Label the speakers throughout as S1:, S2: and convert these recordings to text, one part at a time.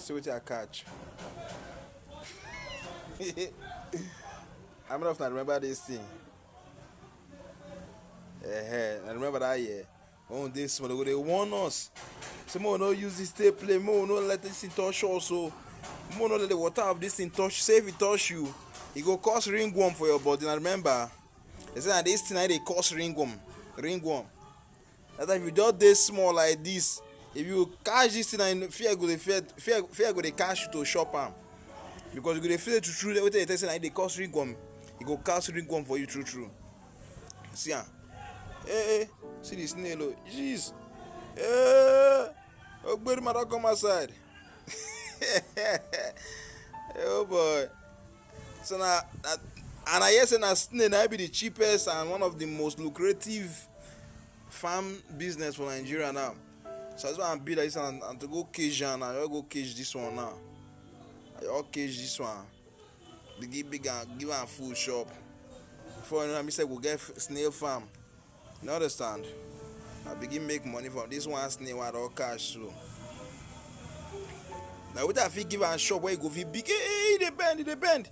S1: See what I catch. I'm not often remember this thing. I remember that year. Oh, this one they warn us. Some more no use this tape play. More no let this thing touch also. More no let the water of this thing touch. Say if it touch you, it go cause ringworm for your body. And remember, they say that this thing they cause ringworm. Ringworm. That if you do this small like this, if you catch this thing and fear go they catch you to shop am. Because you go dey feel it true. What they say that they cause ringworm. It go cause ringworm for you true. See ah. Hey, see the snail, oh, jeez. Hey, oh, good man, come outside. Oh boy. So now, and I hear say na snail na be the cheapest and one of the most lucrative farm business for Nigeria now. So that's why I'm bid like this and to go cage and I go cage this one now. I cage this one. They give big and give am full shop. Before you know, I say we get snail farm. You understand? I begin make money from this one snail with all cash so. Now what if you give a shop where you go fit big? Hey, they bend.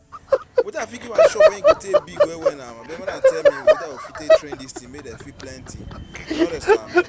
S1: What if you give a shop where you go take big where now? Remember that tell me what if you take train this thing, make them fit plenty. You understand?